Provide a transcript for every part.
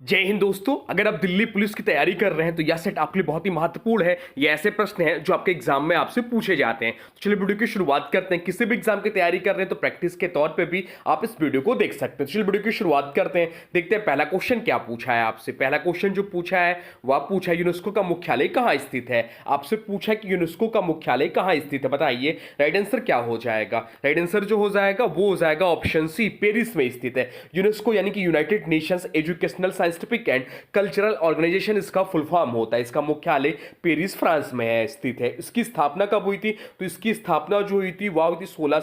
जय हिंद दोस्तों। अगर आप दिल्ली पुलिस की तैयारी कर रहे हैं तो यह सेट आपके लिए बहुत ही महत्वपूर्ण है। ये ऐसे प्रश्न हैं जो आपके एग्जाम में आपसे पूछे जाते हैं। तो चलिए वीडियो की शुरुआत करते हैं। किसी भी एग्जाम की तैयारी कर रहे हैं तो प्रैक्टिस के तौर पे भी आप इस वीडियो को देख सकते हैं। चलिए वीडियो की शुरुआत करते हैं। देखते हैं पहला क्वेश्चन क्या पूछा है आपसे। पहला क्वेश्चन जो पूछा है वह पूछा है यूनेस्को का मुख्यालय कहाँ स्थित है। आपसे पूछा है कि यूनेस्को का मुख्यालय कहाँ स्थित है, बताइए राइट आंसर क्या हो जाएगा। राइट आंसर जो हो जाएगा वो हो जाएगा ऑप्शन सी, पेरिस में स्थित है। यूनेस्को यानी कि United Nations Educational Scientific and Cultural Organization इसका फुल फॉर्म होता है। इसका मुख्यालय पेरिस फ्रांस में है स्थित है। इसकी स्थापना कब हुई थी, तो इसकी स्थापना जो हुई थी वह हुई थी 16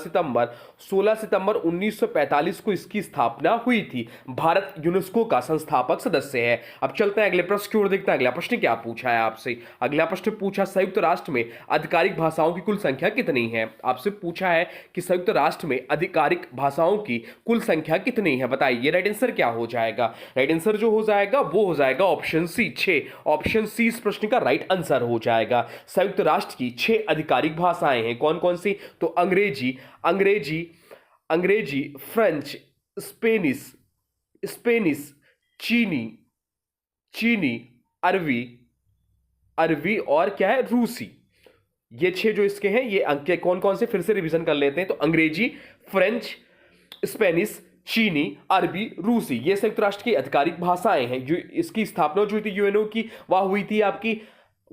सितंबर 1945 को इसकी स्थापना हुई थी। भारत यूनेस्को का संस्थापक सदस्य है। अब चलते हैं अगले प्रश्न की ओर, देखते हैं अगला प्रश्न क्या पूछा है आपसे। अगला प्रश्न पूछा संयुक्त राष्ट्र में आधिकारिक भाषाओं की कुल संख्या कितनी है। आपसे पूछा है कि संयुक्त राष्ट्र में आधिकारिक भाषाओं की कुल संख्या कितनी है, बताइए राइट आंसर क्या हो जाएगा। राइट आंसर जो हो जाएगा वो हो जाएगा ऑप्शन सी 6। ऑप्शन सी इस प्रश्न का राइट आंसर हो जाएगा। संयुक्त राष्ट्र की 6 आधिकारिक भाषाएं हैं। कौन कौन सी, तो अंग्रेजी अंग्रेजी अंग्रेजी फ्रेंच, स्पेनिश स्पेनिश चीनी चीनी अरबी अरबी और क्या है, रूसी। ये 6 जो इसके हैं ये अंक कौन कौन से, फिर से रिवीजन कर लेते हैं। तो अंग्रेजी, फ्रेंच, स्पेनिश, चीनी, अरबी, रूसी, ये संयुक्त राष्ट्र की आधिकारिक भाषाएं हैं। जो इसकी स्थापना जो हुई थी यूएनओ की वह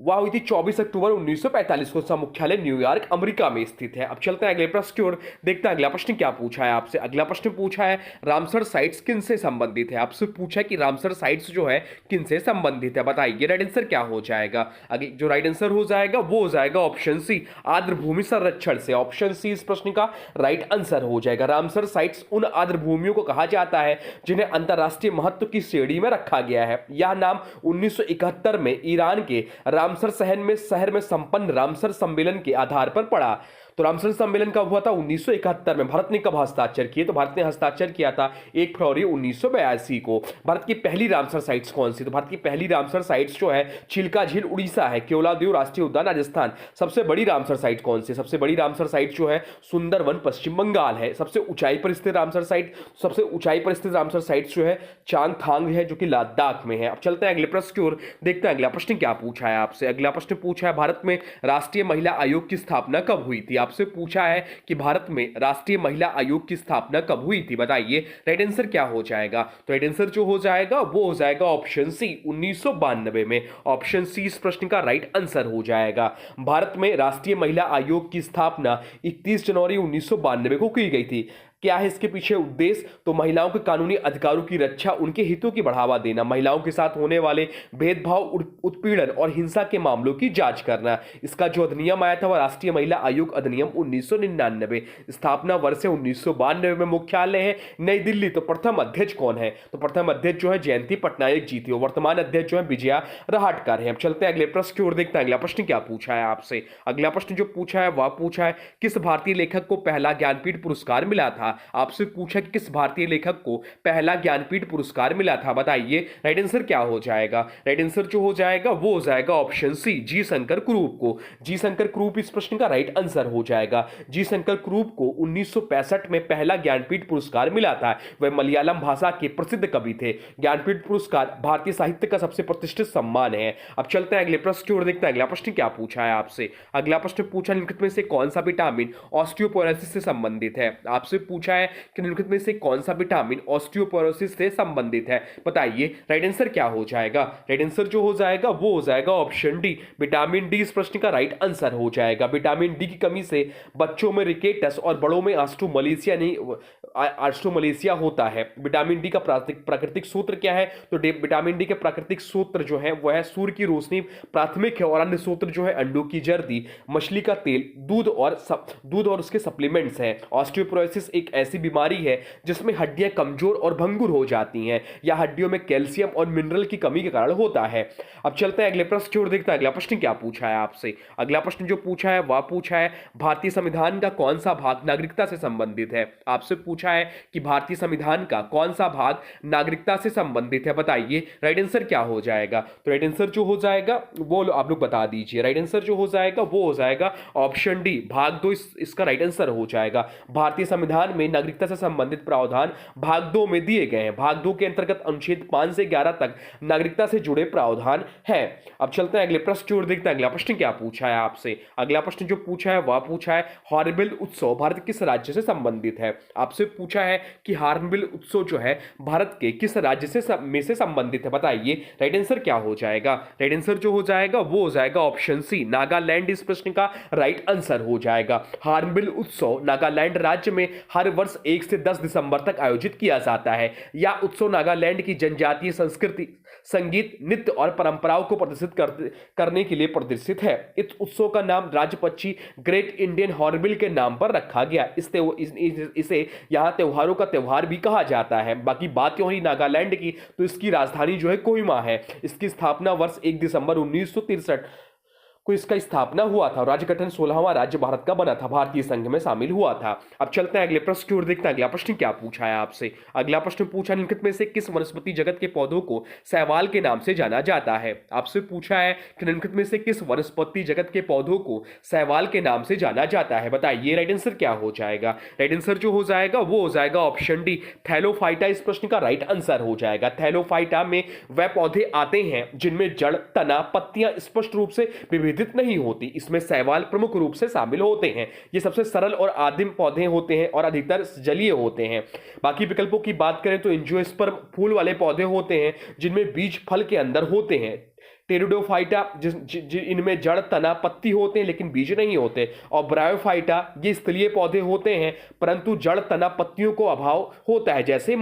हुई थी 24 अक्टूबर 1945 को। इसका मुख्यालय न्यूयॉर्क अमेरिका में स्थित है। अब चलते हैं अगले प्रश्न की ओर, देखते हैं अगला प्रश्न क्या पूछा है आपसे। अगला प्रश्न पूछा है रामसर साइट्स किन से संबंधित है। आपसे पूछा है कि रामसर साइट्स जो है किन से संबंधित है, बताइए राइट आंसर क्या हो जाएगा। आगे जो राइट आंसर हो जाएगा वो हो जाएगा ऑप्शन सी, आर्द्र भूमि संरक्षण से। ऑप्शन सी इस प्रश्न का राइट आंसर हो जाएगा। रामसर साइट्स उन आर्द्र भूमियों को कहा जाता है जिन्हें अंतरराष्ट्रीय महत्व की श्रेणी में रखा गया है। यह नाम 1971 में ईरान के रामसर शहर में संपन्न रामसर सम्मेलन के आधार पर पड़ा। तो रामसर सम्मेलन कब हुआ था, 1971 में। भारत ने कब हस्ताक्षर किए, तो भारत ने हस्ताक्षर किया था 1 फरवरी 1982 को। भारत की पहली रामसर साइट्स कौन सी, तो भारत की पहली रामसर साइट्स जो है चिल्का झील उड़ीसा है, केवलादेव राष्ट्रीय उद्यान राजस्थान। सबसे बड़ी रामसर साइट कौन सी, सबसे बड़ी रामसर साइट जो है सुंदरवन पश्चिम बंगाल है। सबसे ऊंचाई पर स्थित रामसर साइट जो है चांगथांग है जो कि लद्दाख में है। अब चलते हैं अगले प्रश्न की ओर, देखते हैं अगला प्रश्न क्या पूछा है आपसे। अगला प्रश्न पूछा है भारत में राष्ट्रीय महिला आयोग की स्थापना कब हुई थी। आपसे पूछा है कि भारत में राष्ट्रीय महिला आयोग की स्थापना कब हुई थी, बताइए राइट आंसर क्या हो जाएगा। तो राइट आंसर जो हो जाएगा वो हो जाएगा ऑप्शन सी, 1992 में। ऑप्शन सी इस प्रश्न का राइट आंसर हो जाएगा। भारत में राष्ट्रीय महिला आयोग की स्थापना 31 जनवरी 1992 को की गई थी। क्या है इसके पीछे उद्देश्य, तो महिलाओं के कानूनी अधिकारों की रक्षा, उनके हितों की बढ़ावा देना, महिलाओं के साथ होने वाले भेदभाव, उत्पीड़न और हिंसा के मामलों की जांच करना। इसका जो अधिनियम आया था वह राष्ट्रीय महिला आयोग अधिनियम 1999। स्थापना वर्ष 1992 में। मुख्यालय है नई दिल्ली। तो प्रथम अध्यक्ष कौन है, तो प्रथम अध्यक्ष जो है जयंती पटनायक जी थी। वर्तमान अध्यक्ष जो है विजया रहाटकर है। अब चलते हैं अगले प्रश्न की ओर, देखते हैं अगला प्रश्न क्या पूछा है आपसे। अगला प्रश्न जो पूछा है वह पूछा है किस भारतीय लेखक को पहला ज्ञानपीठ पुरस्कार मिला था। आपसे पूछा कि किस भारतीय लेखक को पहला ज्ञानपीठ पुरस्कार मिला था, बताइए राइट आंसर क्या हो जाएगा। राइट आंसर जो हो जाएगा वो हो जाएगा ऑप्शन सी, जी शंकर कुरूप को। जी शंकर कुरूप इस प्रश्न का राइट आंसर हो जाएगा। जी शंकर कुरूप को 1965 में पहला ज्ञानपीठ पुरस्कार मिला था। वह मलयालम भाषा के प्रसिद्ध कवि थे। ज्ञानपीठ पुरस्कार भारतीय साहित्य का सबसे प्रतिष्ठित सम्मान है। अब चलते हैं अगले प्रश्न की ओर, देखते हैं अगला प्रश्न क्या पूछा है आपसे। अगला प्रश्न पूछा निम्नलिखित में से कौन सा विटामिन ऑस्टियोपोरोसिस से संबंधित है। आपसे पूछा है कि निम्नलिखित में से कौन सा विटामिन ऑस्टियोपोरोसिस से संबंधित है, बताइए राइट आंसर क्या हो जाएगा। राइट आंसर जो हो जाएगा वो हो जाएगा ऑप्शन डी, विटामिन डी इस प्रश्न का राइट आंसर हो जाएगा। विटामिन डी की कमी से बच्चों में रिकेटस और बड़ों में ऑस्टियोमलेशिया होता है। विटामिन डी का प्राकृतिक सूत्र क्या है, तो विटामिन डी के प्राकृतिक सूत्र जो है वह है सूर्य की रोशनी प्राथमिक है, और अन्य सूत्र जो है अंडों की जर्दी, मछली का तेल, दूध और उसके सप्लीमेंट्स हैं। ऑस्टियोपोरोसिस एक ऐसी बीमारी है जिसमें हड्डियां कमजोर और भंगुर हो जाती हैं, या हड्डियों में कैल्शियम और मिनरल की कमी के कारण होता है। अब चलते हैं अगले प्रश्न की ओर, देखते हैं अगला प्रश्न क्या पूछा है आपसे। अगला प्रश्न जो पूछा है वह पूछा है भारतीय संविधान का कौन सा भाग नागरिकता से संबंधित है। आपसे पूछा है कि भारतीय संविधान का कौन सा भाग नागरिकता से संबंधित है, बताइए राइट आंसर क्या हो जाएगा। तो राइट आंसर जो हो जाएगा वो आप लोग बता दीजिए। राइट आंसर जो हो जाएगा वो हो जाएगा ऑप्शन डी, भाग 2 इसका राइट आंसर हो जाएगा। भारतीय संविधान में नागरिकता से संबंधित प्रावधान भाग 2 में दिए गए हैं। भाग 2 के अंतर्गत अनुच्छेद 5 से 11 तक नागरिकता से जुड़े प्रावधान है। अब चलते हैं अगले प्रश्न की ओर, देखते हैं अगला प्रश्न क्या पूछा है आपसे। अगला प्रश्न जो पूछा है वह पूछा है हॉर्नबिल उत्सव भारत किस राज्य से संबंधित है। आपसे पूछा है कि हॉर्नबिल उत्सव जो है भारत के किस राज्य से संबंधित है, बताइए राइट आंसर क्या हो जाएगा। राइट आंसर जो हो जाएगा वो हो जाएगा ऑप्शन सी, नागालैंड इस प्रश्न का राइट आंसर हो जाएगा। हॉर्नबिल उत्सव नागालैंड राज्य में हर वर्ष 1 से 10 दिसंबर तक आयोजित किया जाता है। यह उत्सव नागालैंड की जनजातीय संस्कृति, संगीत, नृत्य और परंपराओं को प्रदर्शित करने के लिए प्रदर्शित है। इस उत्सव का नाम राज्य पक्षी ग्रेट इंडियन हॉर्नबिल के नाम पर रखा गया। इसे यहाँ त्योहारों का त्योहार भी कहा जाता है। बाकी बात क्यों रही नागालैंड की, तो इसकी राजधानी जो है कोहिमा है। इसकी स्थापना वर्ष 1 दिसंबर 1963 को इसका स्थापना हुआ था। राज्य गठन 16वां राज्य भारत का बना था, भारतीय संघ में शामिल हुआ था। अब चलते हैं अगले प्रश्न की ओर, देखते हैं अगला प्रश्न क्या पूछा है आपसे। अगला प्रश्न पूछा निम्नलिखित में से किस वनस्पति जगत के पौधों को शैवाल के नाम से जाना जाता है। आपसे पूछा है कि निम्नलिखित में से किस वनस्पति जगत के पौधों को शैवाल के नाम से जाना जाता है, बताइए राइट आंसर क्या हो जाएगा। राइट आंसर जो हो जाएगा वो हो जाएगा ऑप्शन डी, थैलोफाइटा इस प्रश्न का राइट आंसर हो जाएगा। थैलोफाइटा में वह पौधे आते हैं जिनमें जड़, तना, पत्तियां स्पष्ट रूप से विभेदित नहीं होती। इसमें शैवाल प्रमुख रूप से शामिल होते हैं। ये सबसे सरल और आदिम पौधे होते हैं और अधिकतर जलीय होते हैं। बाकी विकल्पों की बात करें तो एंजियोस्पर्म फूल वाले पौधे होते हैं जिनमें बीज फल के अंदर होते हैं। टेरिडोफाइटा इनमें जड़, तना, पत्ती होते हैं लेकिन बीज नहीं होते। और ब्रायोफाइटा ये स्थलीय पौधे होते हैं परंतु जड़, तना, पत्तियों को अभाव होता है, जैसे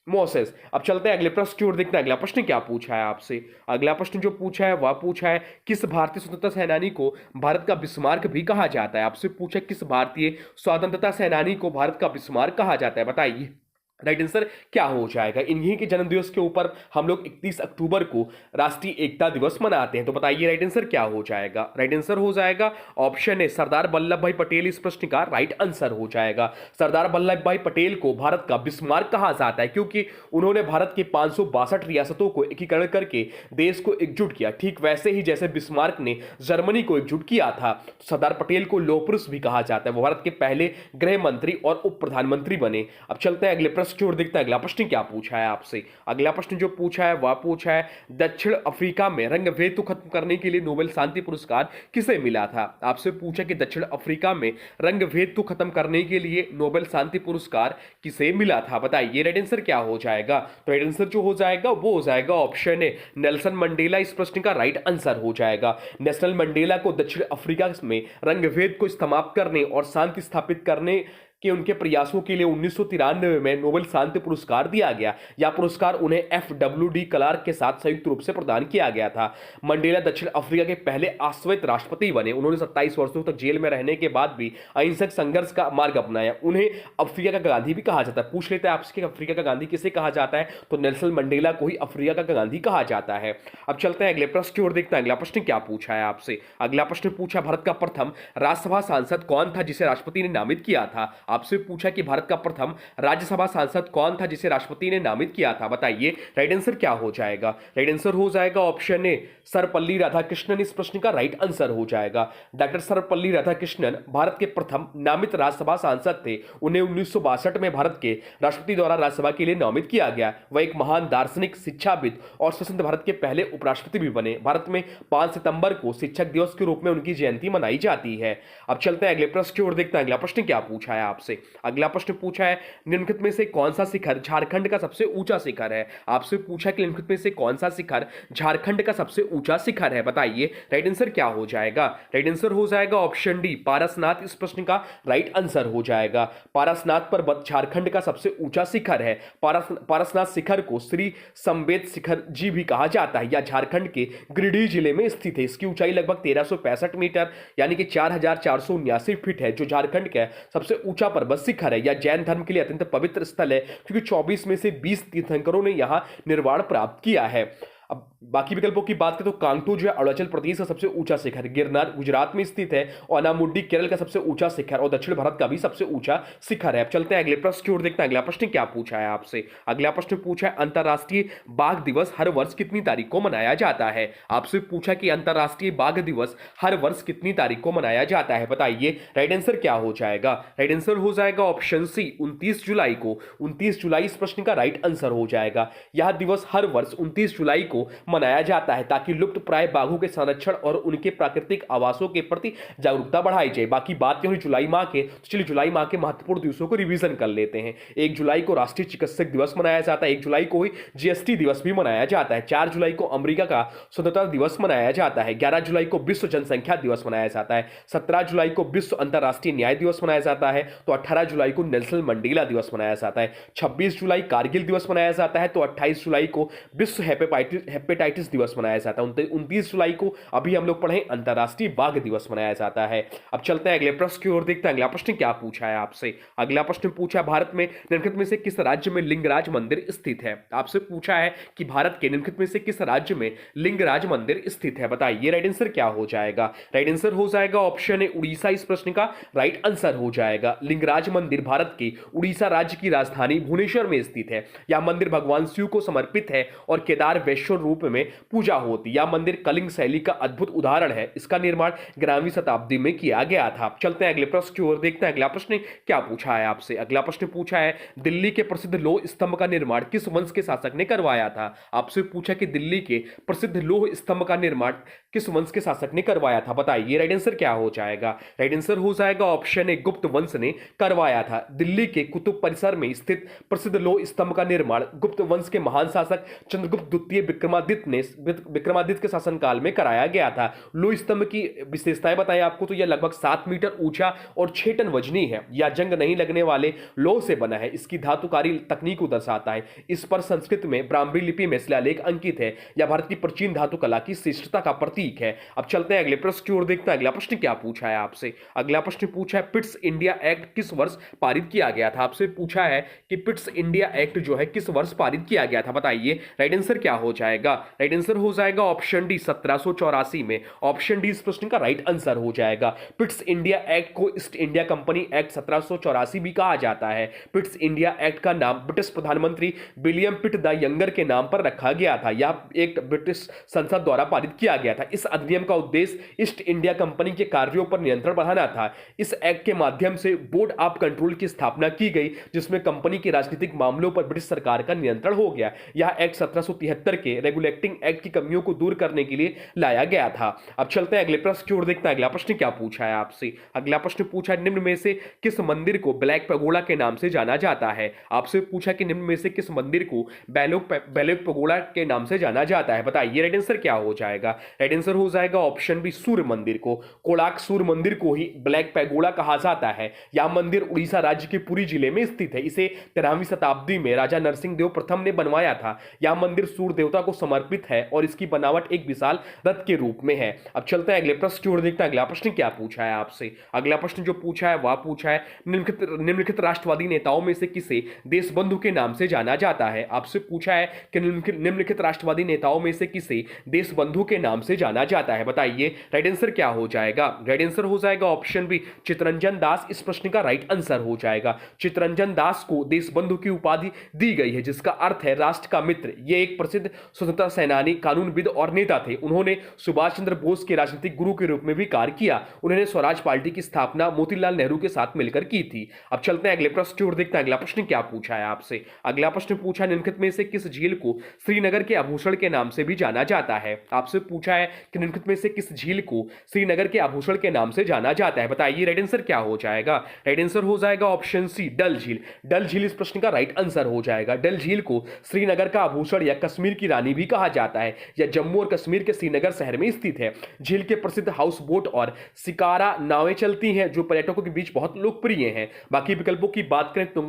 मोसेस। अब चलते हैं अगले प्रश्न की ओर, देखते हैं अगला प्रश्न क्या पूछा है आपसे। अगला प्रश्न जो पूछा है वह पूछा है किस भारतीय स्वतंत्रता सेनानी को भारत का बिस्मार्क भी कहा जाता है। आपसे पूछा किस भारतीय स्वतंत्रता सेनानी को भारत का बिस्मार्क कहा जाता है, बताइए राइट आंसर क्या हो जाएगा। इन्हीं के जन्मदिवस के ऊपर हम लोग 31 अक्टूबर को राष्ट्रीय एकता दिवस मनाते हैं, तो बताइए राइट आंसर क्या हो जाएगा। राइट आंसर हो जाएगा ऑप्शन ए, सरदार वल्लभ भाई पटेल इस प्रश्न का राइट आंसर हो जाएगा। सरदार वल्लभ भाई पटेल को भारत का बिस्मार्क कहा जाता है क्योंकि उन्होंने भारत के 562 रियासतों को एकीकरण करके देश को एकजुट किया, ठीक वैसे ही जैसे बिस्मार्क ने जर्मनी को एकजुट किया था। तो सरदार पटेल को लौह पुरुष भी कहा जाता है। वो भारत के पहले गृह मंत्री और उप प्रधानमंत्री बने। अब चलते हैं अगले की ओर, देखते हैं अगला प्रश्न क्या पूछा है आपसे। अगला प्रश्न जो पूछा है वह पूछा है दक्षिण अफ्रीका में रंगभेद को खत्म करने के लिए नोबेल शांति पुरस्कार किसे मिला था। आपसे पूछा कि दक्षिण अफ्रीका में रंगभेद को खत्म करने के लिए नोबेल शांति पुरस्कार किसे मिला था, बताइए राइट आंसर क्या हो जाएगा। तो राइट आंसर जो हो जाएगा वो हो जाएगा ऑप्शन ए, नेल्सन मंडेला इस प्रश्न का राइट आंसर हो जाएगा। नेल्सन मंडेला को दक्षिण अफ्रीका में रंगभेद को समाप्त करने और शांति स्थापित करने कि उनके प्रयासों के लिए 1993 में नोबेल शांति पुरस्कार दिया गया। यह पुरस्कार उन्हें FWD क्लार्क के साथ संयुक्त रूप से प्रदान किया गया था। मंडेला दक्षिण अफ्रीका के पहले अश्वेत राष्ट्रपति बने। उन्होंने 27 वर्षों तक जेल में रहने के बाद भी अहिंसक संघर्ष का मार्ग अपनाया। उन्हें अफ्रीका का गांधी भी कहा जाता है। पूछ लेते हैं आपसे अफ्रीका का गांधी किसे कहा जाता है, तो नेल्सन मंडेला को ही अफ्रीका का गांधी कहा जाता है। अब चलते हैं अगले प्रश्न की ओर, देखते हैं अगला प्रश्न क्या पूछा है आपसे। अगला प्रश्न पूछा भारत का प्रथम राज्यसभा सांसद कौन था जिसे राष्ट्रपति ने नामित किया था। आपसे पूछा कि भारत का प्रथम राज्यसभा सांसद कौन था जिसे राष्ट्रपति ने नामित किया था, बताइए राइट आंसर क्या हो जाएगा। राइट आंसर हो जाएगा ऑप्शन ए, सर्वपल्ली राधाकृष्णन इस प्रश्न का राइट आंसर हो जाएगा। डॉक्टर सर्वपल्ली राधाकृष्णन भारत के प्रथम नामित राज्यसभा सांसद थे। उन्हें 1962 में भारत के राष्ट्रपति द्वारा राज्यसभा के लिए नामित किया गया। वह एक महान दार्शनिक, शिक्षाविद और स्वतंत्र भारत के पहले उपराष्ट्रपति भी बने। भारत में 5 सितंबर को शिक्षक दिवस के रूप में उनकी जयंती मनाई जाती है। अब चलते हैं अगले प्रश्न की ओर, देखते हैं अगला प्रश्न क्या पूछा है आपसे। अगला प्रश्न पूछा है निम्नलिखित में से कौन सा शिखर झारखंड का सबसे ऊंचा शिखर है। आपसे पूछा कि निम्नलिखित में से कौन सा शिखर झारखंड का सबसे ऊंचा शिखर है, बताइए राइट आंसर क्या हो जाएगा। राइट आंसर हो जाएगा ऑप्शन डी, पारसनाथ इस प्रश्न का राइट आंसर हो जाएगा। पारसनाथ पर्वत झारखंड का सबसे ऊंचा शिखर है। पारसनाथ शिखर को श्री संवेद शिखर जी भी कहा जाता है। यह झारखंड के गिरिडीह जिले में स्थित है। इसकी ऊंचाई लगभग 1365 मीटर यानी कि 4479 फीट है, जो झारखंड का सबसे ऊंचा पर्वत शिखर है। यह जैन धर्म के लिए अत्यंत पवित्र स्थल है क्योंकि 24 में से 20 तीर्थंकरों ने यहां निर्वाण प्राप्त किया है। अब बाकी विकल्पों की बात करें तो कांगटू जो है अरुणाचल प्रदेश का सबसे ऊंचा शिखर, गिरनार गुजरात में स्थित है, और अनामुड्डी केरल का सबसे ऊंचा शिखर और दक्षिण भारत का भी सबसे ऊंचा शिखर है। अब चलते हैं अगले प्रश्न की ओर, देखते हैं अगला प्रश्न क्या पूछा है आपसे। अगला प्रश्न पूछा है अंतरराष्ट्रीय बाघ दिवस हर वर्ष कितनी तारीख को मनाया जाता है। आपसे पूछा कि अंतरराष्ट्रीय बाघ दिवस हर वर्ष कितनी तारीख को मनाया जाता है, बताइए राइट आंसर क्या हो जाएगा। राइट आंसर हो जाएगा ऑप्शन सी 29 जुलाई को। 29 जुलाई इस प्रश्न का राइट आंसर हो जाएगा। यह दिवस हर वर्ष 29 जुलाई को मनाया जाता है ताकि लुप्त प्राय बाघों के संरक्षण और उनके प्राकृतिक आवासों के प्रति जागरूकता बढ़ाई जाए। बाकी बात करें जुलाई माह के, तो चलिए जुलाई माह के महत्वपूर्ण दिवसों को रिवीजन कर लेते हैं। 1 जुलाई को राष्ट्रीय चिकित्सक दिवस मनाया जाता है। 1 जुलाई को ही जीएसटी दिवस भी मनाया जाता है। 4 जुलाई को अमेरिका का स्वतंत्रता दिवस मनाया जाता है। 11 जुलाई को विश्व जनसंख्या दिवस मनाया जाता है। 17 जुलाई को विश्व अंतर्राष्ट्रीय न्याय दिवस मनाया जाता है। तो 18 जुलाई को नेल्सन मंडेला दिवस मनाया जाता है। 26 जुलाई कारगिल दिवस मनाया जाता है। तो 28 जुलाई को विश्व हेपेटाइटिस दिवस मनाया जाता है। 29 जुलाई को अभी हम लोग पढ़े अंतरराष्ट्रीय बाघ दिवस मनाया जाता है। अब चलते हैं अगले प्रश्न की ओर, देखते हैं अगला प्रश्न क्या पूछा है आपसे। अगला प्रश्न पूछा है भारत में निम्नलिखित में से किस राज्य में लिंगराज मंदिर स्थित है। आपसे पूछा है कि भारत के निम्नलिखित में से किस राज्य में लिंगराज मंदिर स्थित है, बताइए राइट आंसर क्या हो जाएगा। राइट आंसर हो जाएगा ऑप्शन ए उड़ीसा इस प्रश्न का राइट आंसर हो जाएगा। लिंगराज मंदिर भारत के उड़ीसा राज्य की राजधानी भुवनेश्वर में स्थित है। यह मंदिर भगवान शिव को समर्पित है और केदार वैश्वर रूप में पूजा होती। यह मंदिर कलिंग शैली का अद्भुत उदाहरण है। इसका निर्माण 11वीं शताब्दी में किया गया था। चलते हैं अगले प्रश्न की ओर, देखते हैं अगला प्रश्न क्या पूछा है आपसे। अगला प्रश्न पूछा है दिल्ली के प्रसिद्ध लौह स्तंभ का निर्माण किस वंश के शासक ने करवाया था। आपसे पूछा कि दिल्ली के प्रसिद्ध लौह स्तंभ का निर्माण किस वंश के शासक ने करवाया था, बताइए राइट आंसर क्या हो जाएगा। राइट आंसर हो जाएगा ऑप्शन ए गुप्त वंश ने करवाया था। दिल्ली के कुतुब परिसर में स्थित प्रसिद्ध लौह स्तंभ का निर्माण गुप्त वंश के महान शासक चंद्रगुप्त द्वितीय विक्रमादित्य के शासनकाल में कराया गया था। लौह स्तंभ की विशेषताएं बताएं आपको, तो यह लगभग 7 मीटर ऊंचा और 6 टन वजनी है। यह जंग नहीं लगने वाले लौह से बना है। इसकी धातुकारी तकनीक को दर्शाता है। इस पर संस्कृत में ब्राह्मी लिपि में शिलालेख अंकित है। यह भारत की प्राचीन धातु कला की श्रेष्ठता का प्रतीक है। अब चलते हैं अगले प्रश्न की ओर, देखते हैं अगला प्रश्न क्या पूछा है आपसे। अगला प्रश्न पूछा है पिट्स इंडिया एक्ट किस वर्ष पारित किया गया था। आपसे पूछा है कि पिट्स इंडिया एक्ट जो है किस वर्ष पारित किया गया था, बताइए राइट आंसर क्या हो जाएगा। राइट आंसर हो जाएगा ऑप्शन डी 1784 में। ऑप्शन डी इस प्रश्न का राइट आंसर हो जाएगा। पिट्स इंडिया एक्ट को ईस्ट इंडिया कंपनी एक्ट 1784 भी कहा जाता है। पिट्स इंडिया एक्ट का नाम ब्रिटिश प्रधानमंत्री विलियम पिट द यंगर के नाम पर रखा गया था। यह एक्ट ब्रिटिश संसद द्वारा पारित किया गया था। इस अधिनियम का उद्देश्य ईस्ट इंडिया कंपनी के कार्यों पर नियंत्रण बढ़ाना था। इस एक्ट के माध्यम से बोर्ड ऑफ कंट्रोल की स्थापना की गई, जिसमें कंपनी के राजनीतिक मामलों पर ब्रिटिश सरकार का नियंत्रण हो गया। यह एक्ट 1773 के रेगुलेटिंग एक्ट की कमियों को दूर करने के लिए लाया गया था। अब चलते हैं अगले प्रश्न की ओर, देखते हैं अगला प्रश्न क्या पूछा है आपसे। अगला प्रश्न पूछा है निम्न में से किस मंदिर को ब्लैक पैगोडा के नाम से जाना जाता है। आपसे पूछा कि निम्न में से किस मंदिर को ब्लैक पैगोडा के नाम से जाना जाता है, बताइए राइट आंसर क्या हो जाएगा। राइट आंसर हो जाएगा ऑप्शन बी सूर्य मंदिर को। कोणार्क सूर्य मंदिर को ही ब्लैक पैगोडा कहा जाता है। यह मंदिर उड़ीसा राज्य के पुरी जिले में स्थित है। इसे 13वीं शताब्दी में राजा नरसिंह देव प्रथम ने बनवाया था। यह मंदिर सूर्य देवता को समर्पित है और इसकी बनावट एक विशाल रथ के रूप में है। अब चलते हैं अगले प्रश्न की ओर, देखते हैं अगला प्रश्न क्या पूछा है आपसे। अगला प्रश्न जो पूछा है वह पूछा है निम्नलिखित राष्ट्रवादी नेताओं में से किसे देशबंधु के नाम से जाना जाता है। आपसे पूछा है कि निम्नलिखित राष्ट्रवादी नेताओं में से किसे देशबंधु के नाम से जाना जाता है, बताइए राइट आंसर क्या हो जाएगा। राइट आंसर हो जाएगा ऑप्शन बी चित्तरंजन दास इस प्रश्न का राइट आंसर हो जाएगा। चित्तरंजन दास को देशबंधु की उपाधि दी गई है, जिसका अर्थ है राष्ट्र का मित्र। ये एक प्रसिद्ध स्वतंत्रता सेनानी, कानूनविद और नेता थे। उन्होंने सुभाष चंद्र बोस के राजनीतिक गुरु के रूप में भी कार्य किया। उन्होंने स्वराज पार्टी की स्थापना मोतीलाल नेहरू के साथ मिलकर की थी। अब चलते हैं अगले प्रश्न की ओर, देखते हैं अगला प्रश्न क्या पूछा है आपसे। अगला प्रश्न पूछा निम्नलिखित में से किस झील को श्रीनगर के आभूषण के नाम से भी जाना जाता है। आपसे पूछा है कि निम्नलिखित में से किस झील को श्रीनगर के आभूषण के नाम से जाना जाता है, बताइए राइट आंसर क्या हो जाएगा। राइट आंसर हो जाएगा ऑप्शन सी डल झील। डल झील इस प्रश्न का राइट आंसर हो जाएगा। डल झील को श्रीनगर का आभूषण या कश्मीर की रानी भी कहा जाता है। यह जम्मू और कश्मीर के श्रीनगर शहर में स्थित है। झील के प्रसिद्ध हाउस बोट और शिकारा नावें चलती हैं, जो पर्यटकों के बीच बहुत लोकप्रिय हैं। बाकी विकल्पों की बात करें तो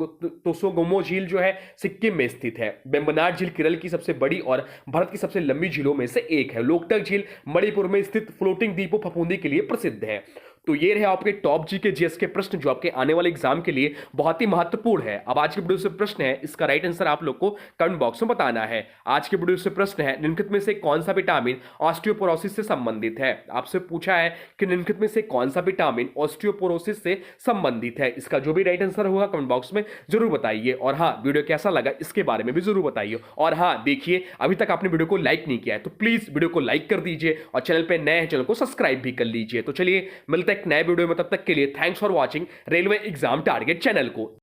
तोसोगोमो झील जो है सिक्किम में स्थित है। वेम्बनाड झील केरल की सबसे बड़ी और भारत की सबसे लंबी झीलों में से एक है। लोकटक झील मणिपुर में स्थित फ्लोटिंग द्वीपों फफूंदी के लिए प्रसिद्ध है। तो ये रहे आपके टॉप जी के जीएस के प्रश्न जो आपके आने वाले एग्जाम के लिए बहुत ही महत्वपूर्ण है। अब आज के वीडियो से प्रश्न है, इसका राइट आंसर आप लोग को कमेंट बॉक्स में बताना है। आज के वीडियो से प्रश्न है, निम्नलिखित में से कौन सा विटामिन ऑस्टियोपोरोसिस से संबंधित है। आपसे पूछा है कि निम्नलिखित में से कौन सा विटामिन ऑस्टियोपोरोसिस से संबंधित है। इसका जो भी राइट आंसर होगा कमेंट बॉक्स में जरूर बताइए। और हाँ, वीडियो कैसा लगा इसके बारे में भी जरूर बताइए। और हाँ देखिए, अभी तक आपने वीडियो को लाइक नहीं किया है तो प्लीज वीडियो को लाइक कर दीजिए और चैनल पे नए हैं चैनल को सब्सक्राइब भी कर लीजिए। तो चलिए मिलते हैं एक नए वीडियो में, तब तक के लिए thanks for watching railway exam target channel को।